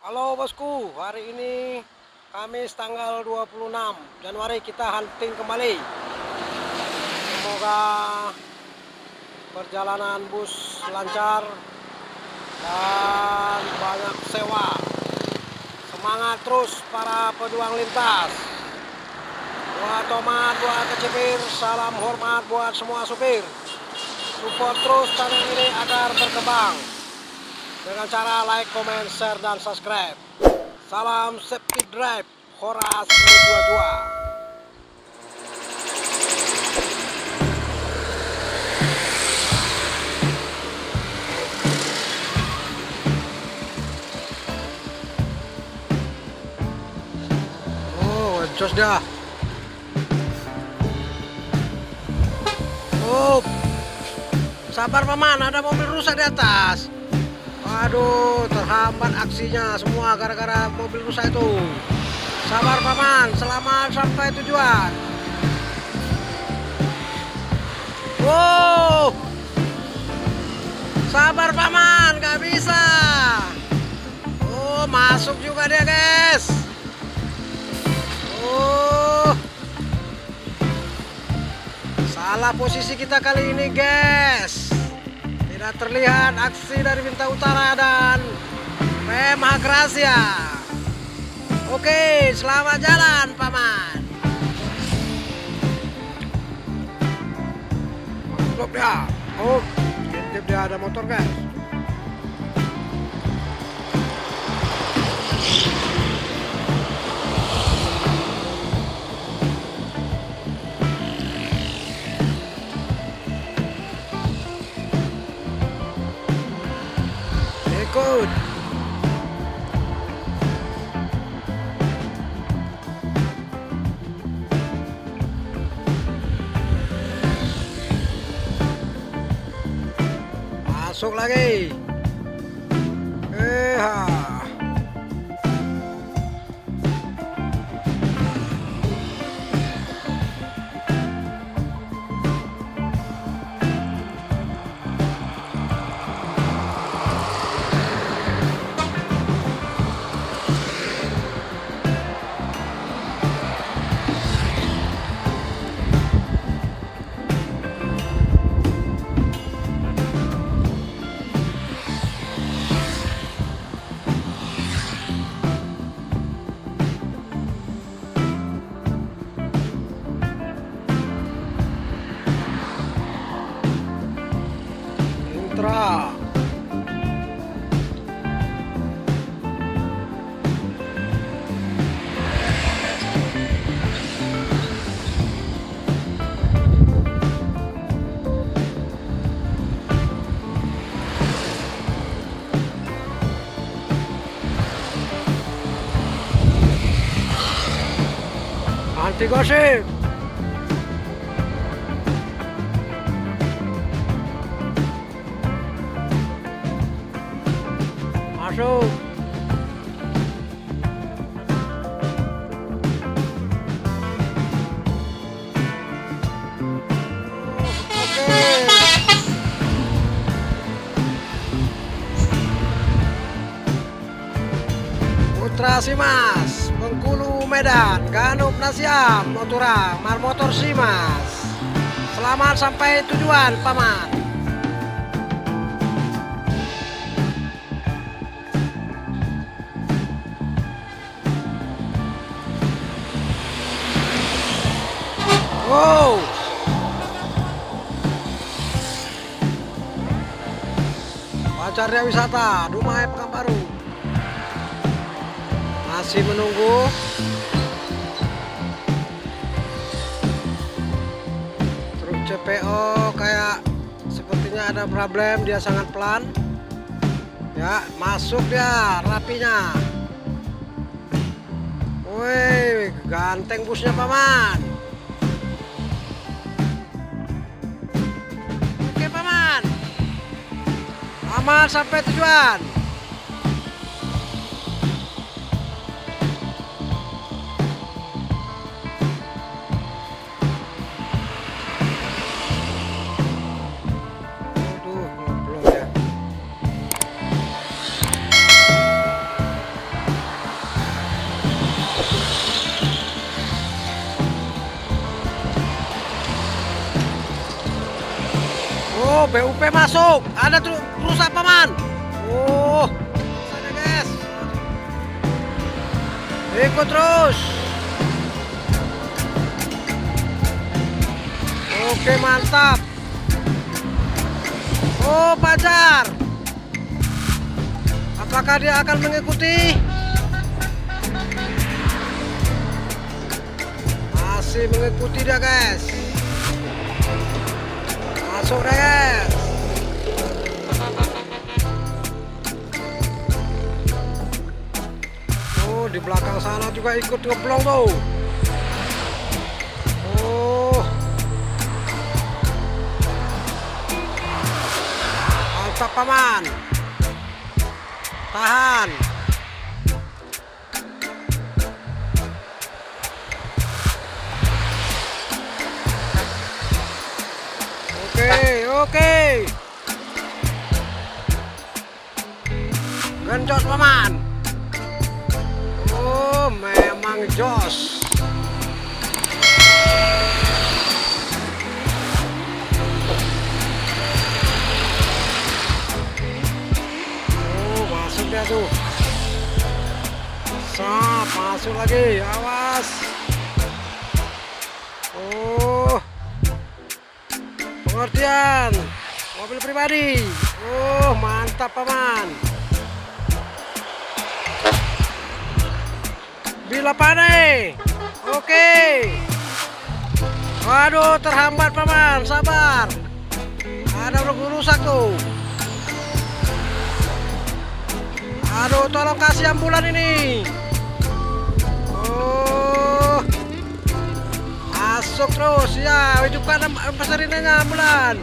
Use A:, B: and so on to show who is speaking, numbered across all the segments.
A: Halo bosku, hari ini Kamis tanggal 26 Januari kita hunting kembali. Semoga perjalanan bus lancar dan banyak sewa. Semangat terus para pejuang lintas. Buat tomat, buat kecipir, salam hormat buat semua supir. Support terus channel ini agar berkembang dengan cara like, comment, share, dan subscribe. Salam safety drive, Horas 22. Oh, jos dah. Oh, sabar paman, ada mobil rusak di atas. Aduh, terhambat aksinya semua gara-gara mobil rusak itu. Sabar paman, selamat sampai tujuan. Wow, sabar paman, gak bisa. Oh, masuk juga dia guys. Oh, salah posisi kita kali ini guys. Tidak terlihat aksi dari Bintang Utara dan PMH Gracia. Oke, selamat jalan paman. Stop dia. Oh, intip dia ada motor guys. Ikut. Masuk lagi. Intra. Anti gosip. Masuk. Oke. Putra Simas, Bengkulu Medan, Ganup Nasiam, Motura, Marmotor Simas. Selamat sampai tujuan paman. Wow. Pacarnya wisata, Dumai Pekanbaru. Masih menunggu. Truk CPO kayak sepertinya ada problem, dia sangat pelan. Ya, masuk dia rapinya. Woi, ganteng busnya paman. Oke paman. Aman sampai tujuan. Aduh, belum ya. Oh, BUP masuk. Ada truk rusak paman. Oh, sana guys. Ikut terus. Oke, mantap. Oh, Pajar. Apakah dia akan mengikuti? Masih mengikuti dia guys. Masuk deh guys. Oh, di belakang sana juga ikut ngeblong tuh. Oh, mantap paman. Tahan. Oke. Genjot paman. Oh, memang jos. Oh, masuk dia tuh. Sap, masuk lagi. Awas. Oh, pengertian. Mobil pribadi. Oh, mantap paman. Bila pane. Oke. Waduh, terhambat paman. Sabar. Ada rusak tuh. Aduh, tolong kasih ambulan ini. Oh, masuk terus ya. Hidupkan peserinanya ambulan.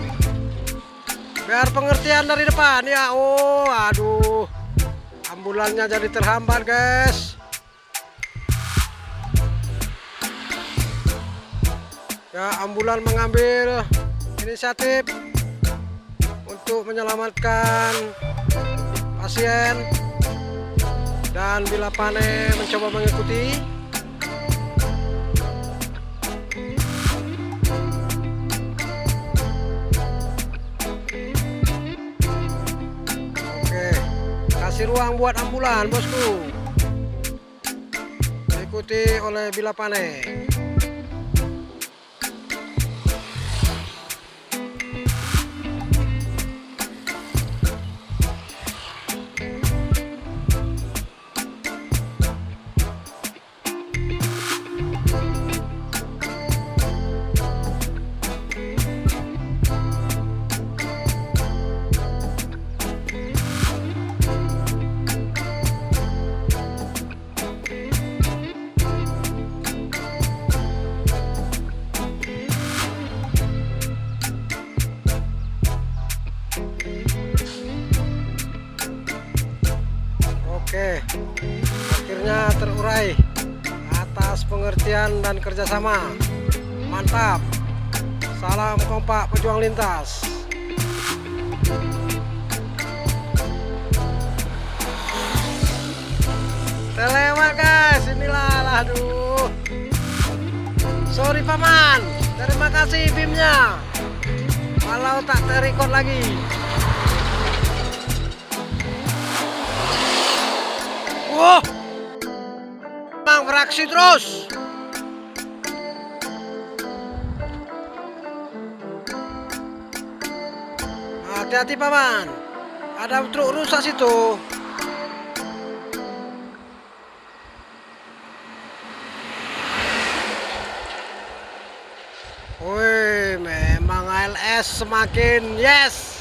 A: Biar pengertian dari depan ya. Oh, aduh. Ambulannya jadi terhambat, guys. Ya, ambulan mengambil inisiatif untuk menyelamatkan pasien dan Bila Pane mencoba mengikuti. Oke, kasih ruang buat ambulan bosku, diikuti oleh Bila Pane. Oke, akhirnya terurai atas pengertian dan kerjasama. Mantap. Salam kompak pejuang lintas. Terlewat guys, inilah, aduh. Sorry paman, terima kasih BIM-nya. Kalau tak terikot lagi. Wah, Bang beraksi terus. Hati-hati paman, ada truk rusak situ. Woi, memang ALS semakin yes.